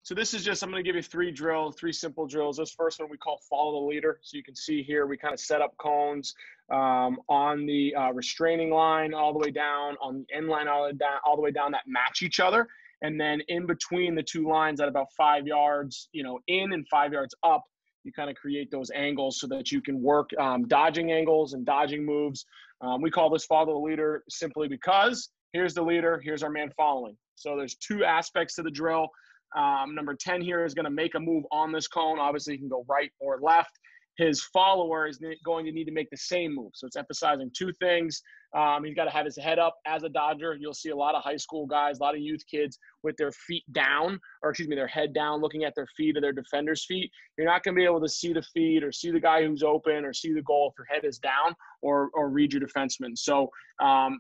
So this is just, I'm going to give you three simple drills. This first one we call follow the leader. So you can see here, we kind of set up cones on the restraining line all the way down, on the end line all the way down that match each other. And then in between the two lines at about 5 yards, in and 5 yards up, you kind of create those angles so that you can work dodging angles and dodging moves. We call this follow the leader simply because here's the leader, here's our man following. So there's two aspects to the drill. Number 10 here is going to make a move on this cone. Obviously, he can go right or left. His follower is going to need to make the same move. So it's emphasizing two things. He's got to have his head up as a dodger. You'll see a lot of high school guys, a lot of youth kids with their feet down, or excuse me, their head down, looking at their feet or their defender's feet. You're not going to be able to see the feet or see the guy who's open or see the goal if your head is down or read your defenseman. So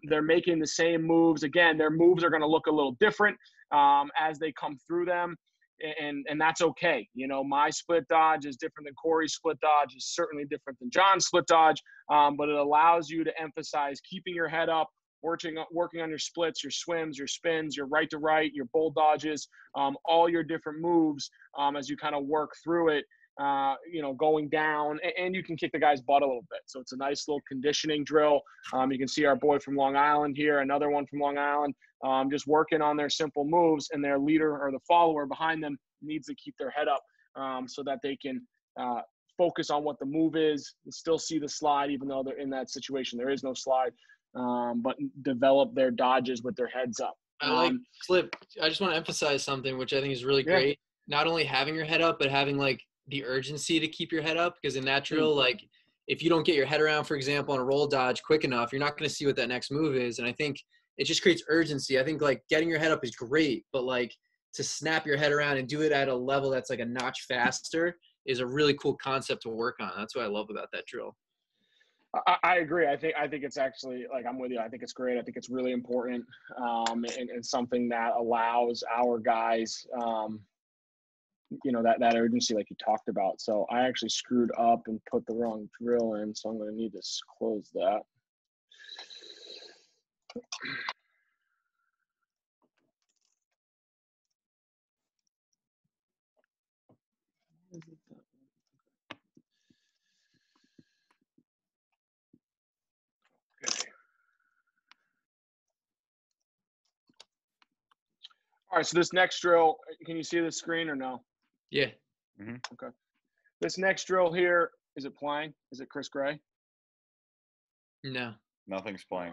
they're making the same moves. Again, their moves are going to look a little different as they come through them. And that's okay. My split dodge is different than Corey's split dodge, is certainly different than John's split dodge, but it allows you to emphasize keeping your head up, working on your splits, your swims, your spins, your right to right, your bull dodges, all your different moves as you kind of work through it, going down, and you can kick the guy's butt a little bit. So it's a nice little conditioning drill. You can see our boy from Long Island here, another one from Long Island, just working on their simple moves, and their leader or the follower behind them needs to keep their head up so that they can focus on what the move is and still see the slide, even though they're in that situation. There is no slide, but develop their dodges with their heads up. I like Flip. I just want to emphasize something, which I think is really great. Not only having your head up, but having like the urgency to keep your head up, because in that drill, like if you don't get your head around, for example, on a roll dodge quick enough, you're not going to see what that next move is. And I think it just creates urgency. I think like getting your head up is great, but like to snap your head around and do it at a level that's like a notch faster is a really cool concept to work on. That's what I love about that drill. I agree. I think it's actually, like, I'm with you. I think it's great. I think it's really important and something that allows our guys that urgency like you talked about. So I actually screwed up and put the wrong drill in, so I'm going to need to close that. All right, so this next drill, can you see the screen or no? Yeah. Mm-hmm. Okay. This next drill here, is it playing? Is it Chris Gray? No. Nothing's playing.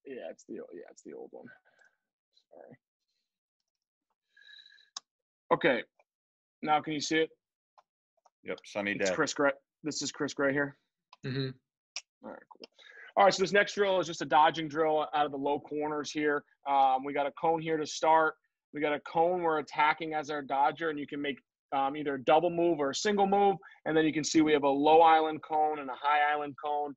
Yeah, it's the old one. Sorry. Okay. Now can you see it? Yep, sunny day. It's Chris Gray. This is Chris Gray here. Mm-hmm. All right, cool. All right, so this next drill is just a dodging drill out of the low corners here. We got a cone here to start. We got a cone we're attacking as our dodger, and you can make either a double move or a single move. And then you can see we have a low island cone and a high island cone,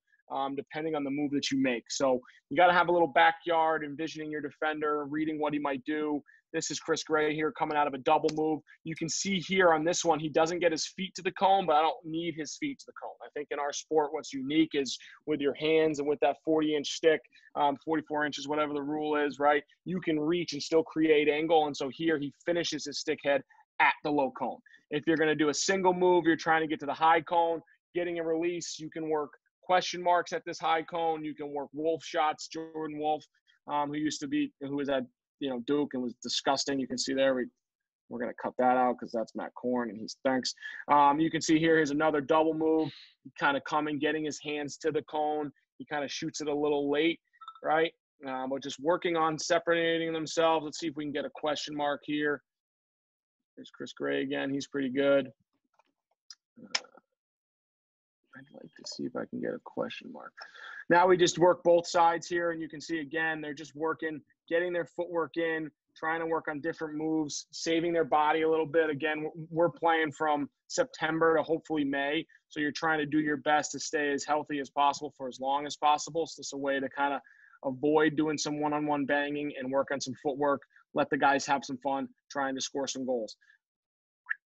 depending on the move that you make. So you got to have a little backyard, envisioning your defender, reading what he might do. This is Chris Gray here coming out of a double move. You can see here on this one, he doesn't get his feet to the cone, but I don't need his feet to the cone. I think in our sport, what's unique is with your hands and with that 40-inch stick, 44 inches, whatever the rule is, right? You can reach and still create angle. And so here he finishes his stick head at the low cone. If you're going to do a single move, you're trying to get to the high cone, getting a release, you can work question marks at this high cone. You can work wolf shots. Jordan Wolf, who was at Duke and was disgusting. You can see there, we're going to cut that out because that's Matt Korn and he stinks. You can see here, here's another double move, kind of coming, getting his hands to the cone. He kind of shoots it a little late, right? But just working on separating themselves. Let's see if we can get a question mark here. There's Chris Gray again. He's pretty good. I'd like to see if I can get a question mark. Now we just work both sides here, and you can see again, they're just working, getting their footwork in, trying to work on different moves, saving their body a little bit. Again, we're playing from September to hopefully May, so you're trying to do your best to stay as healthy as possible for as long as possible. So it's a way to kind of avoid doing some one-on-one banging and work on some footwork, let the guys have some fun trying to score some goals.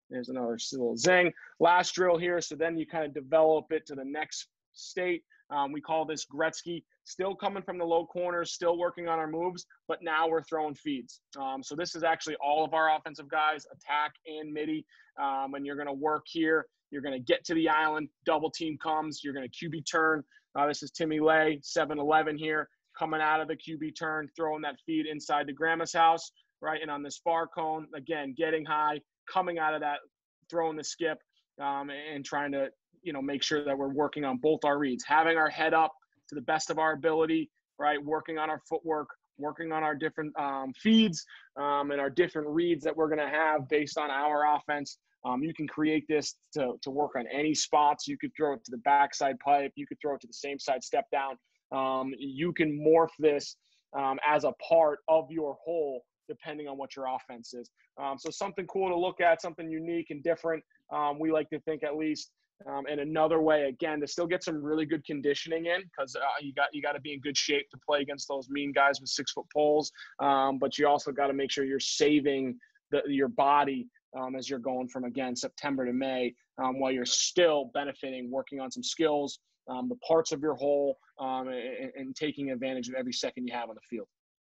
There's another little zing. Last drill here, so then you kind of develop it to the next state. We call this Gretzky, still coming from the low corners, still working on our moves, but now we're throwing feeds. So this is actually all of our offensive guys, attack and midi. And you're going to work here. You're going to get to the island. Double team comes. You're going to QB turn. This is Timmy Lay, 7-11 here, coming out of the QB turn, throwing that feed inside the grandma's house, right? And on the spar cone, again, getting high, coming out of that, throwing the skip, and trying to, make sure that we're working on both our reads, having our head up to the best of our ability, right? Working on our footwork, working on our different feeds and our different reads that we're going to have based on our offense. You can create this to work on any spots. You could throw it to the backside pipe. You could throw it to the same side step down. You can morph this as a part of your whole, depending on what your offense is. So something cool to look at, something unique and different. We like to think, at least. And another way, again, to still get some really good conditioning in, because you got to be in good shape to play against those mean guys with 6-foot poles. But you also got to make sure you're saving your body as you're going from, again, September to May, while you're still benefiting, working on some skills, the parts of your whole, and taking advantage of every second you have on the field.